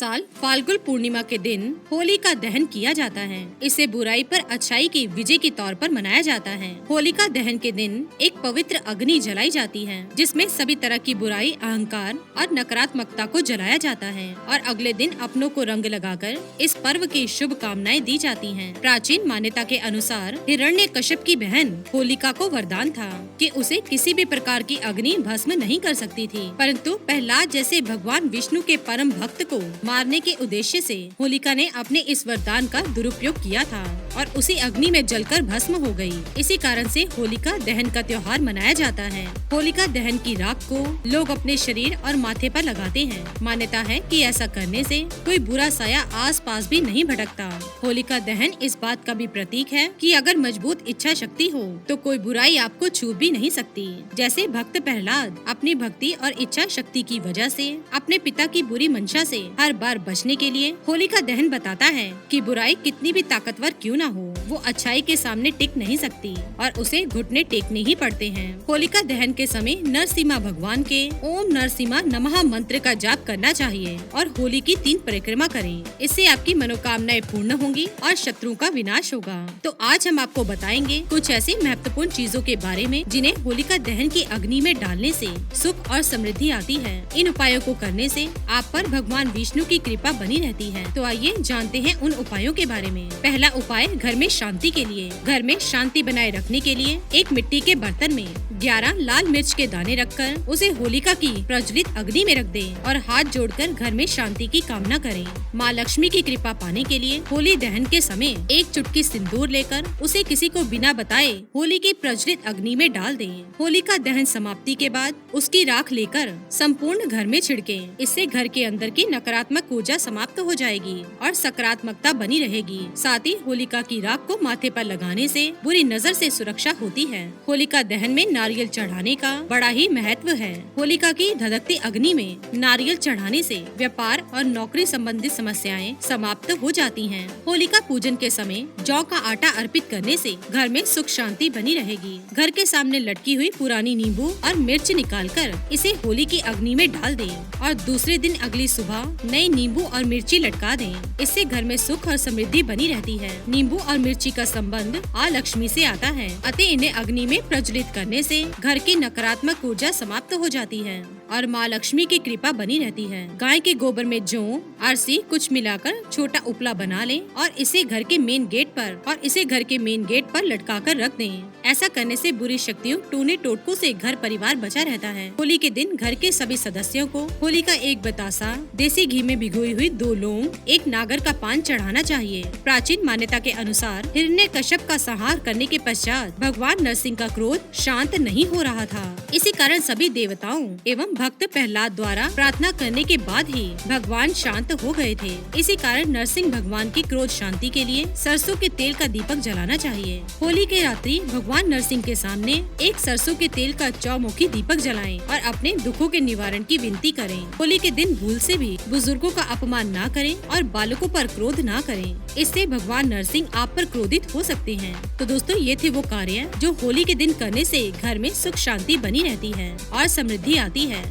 साल फाल्गुन पूर्णिमा के दिन होली का दहन किया जाता है। इसे बुराई पर अच्छाई की विजय के तौर पर मनाया जाता है। होलिका दहन के दिन एक पवित्र अग्नि जलाई जाती है, जिसमें सभी तरह की बुराई, अहंकार और नकारात्मकता को जलाया जाता है और अगले दिन अपनों को रंग लगाकर इस पर्व की शुभ कामनाएं दी जाती हैं। प्राचीन मान्यता के अनुसार हिरण्यकश्यप की बहन होलिका को वरदान था कि उसे किसी भी प्रकार की अग्नि भस्म नहीं कर सकती थी, परंतु प्रहलाद जैसे भगवान विष्णु के परम भक्त को मारने के उद्देश्य से होलिका ने अपने इस वरदान का दुरुपयोग किया था और उसी अग्नि में जलकर भस्म हो गई। इसी कारण से होलिका दहन का त्योहार मनाया जाता है। होलिका दहन की राख को लोग अपने शरीर और माथे पर लगाते हैं। मान्यता है कि ऐसा करने से कोई बुरा साया आस पास भी नहीं भटकता। होलिका दहन इस बात का भी प्रतीक है कि अगर मजबूत इच्छा शक्ति हो तो कोई बुराई आपको छू भी नहीं सकती। जैसे भक्त प्रहलाद अपनी भक्ति और इच्छा शक्ति की वजह से अपने पिता की बुरी मंशा से हर बार बचने के लिए होलिका दहन बताता है कि बुराई कितनी भी ताकतवर क्यों न हो, वो अच्छाई के सामने टिक नहीं सकती और उसे घुटने टेकने ही पड़ते हैं। होलिका दहन के समय नरसिम्हा भगवान के ओम नरसिम्हा नमः मंत्र का जाप करना चाहिए और होली की 3 परिक्रमा करें। इससे आपकी मनोकामनाएं पूर्ण होंगी और शत्रुओं का विनाश होगा। तो आज हम आपको बताएंगे कुछ ऐसी महत्वपूर्ण चीजों के बारे में जिन्हें होलिका दहन की अग्नि में डालने से सुख और समृद्धि आती है। इन उपायों को करने से आप पर भगवान विष्णु की कृपा बनी रहती है। तो आइए जानते हैं उन उपायों के बारे में। पहला उपाय घर में शांति के लिए। घर में शांति बनाए रखने के लिए एक मिट्टी के बर्तन में 11 लाल मिर्च के दाने रखकर उसे होलिका की प्रज्वलित अग्नि में रख दें और हाथ जोड़कर घर में शांति की कामना करें। माँ लक्ष्मी की कृपा पाने के लिए होली दहन के समय एक चुटकी सिंदूर लेकर उसे किसी को बिना बताए होली की प्रज्वलित अग्नि में डाल दें। होलिका दहन समाप्ति के बाद उसकी राख लेकर संपूर्ण घर में छिड़कें। इससे घर के अंदर की नकारात्मक ऊर्जा समाप्त हो जाएगी और सकारात्मकता बनी रहेगी। साथ ही होलिका की राख को माथे पर लगाने से बुरी नजर से सुरक्षा होती है। होलिका दहन में नारियल चढ़ाने का बड़ा ही महत्व है। होलिका की धधकती अग्नि में नारियल चढ़ाने से व्यापार और नौकरी संबंधित समस्याएं समाप्त हो जाती हैं। होलिका पूजन के समय जौ का आटा अर्पित करने से घर में सुख शांति बनी रहेगी। घर के सामने लटकी हुई पुरानी नींबू और मिर्च निकालकर इसे होली की अग्नि में डाल दें और दूसरे दिन अगली सुबह नई नींबू और मिर्ची लटका दें। इससे घर में सुख और समृद्धि बनी रहती है। नींबू और मिर्ची का संबंध आ लक्ष्मी से आता है, अतः इन्हें अग्नि में प्रज्वलित करने से घर की नकारात्मक ऊर्जा समाप्त हो जाती है और माँ लक्ष्मी की कृपा बनी रहती है। गाय के गोबर में जौ, अरसी कुछ मिलाकर छोटा उपला बना लें और इसे घर के मेन गेट पर लटका कर रख दें। ऐसा करने से बुरी शक्तियों, टूने टोटकों से घर परिवार बचा रहता है। होली के दिन घर के सभी सदस्यों को होली का एक बतासा, देसी घी में भिगोई हुई 2 लौंग, एक नागर का पान चढ़ाना चाहिए। प्राचीन मान्यता के अनुसार हिरण्यकश्यप का संहार करने के पश्चात भगवान नरसिंह का क्रोध शांत नहीं हो रहा था। इसी कारण सभी देवताओं एवं भक्त प्रहलाद द्वारा प्रार्थना करने के बाद ही भगवान शांत हो गए थे। इसी कारण नरसिंह भगवान की क्रोध शांति के लिए सरसों के तेल का दीपक जलाना चाहिए। होली के रात्रि भगवान नरसिंह के सामने एक सरसों के तेल का चौमुखी दीपक जलाएं और अपने दुखों के निवारण की विनती करें। होली के दिन भूल से भी बुजुर्गों का अपमान ना करें और बालकों पर क्रोध ना करें। इससे भगवान नरसिंह आप पर क्रोधित हो सकते हैं। तो दोस्तों, ये थे वो कार्य जो होली के दिन करने से घर में सुख शांति बनी रहती है और समृद्धि आती है।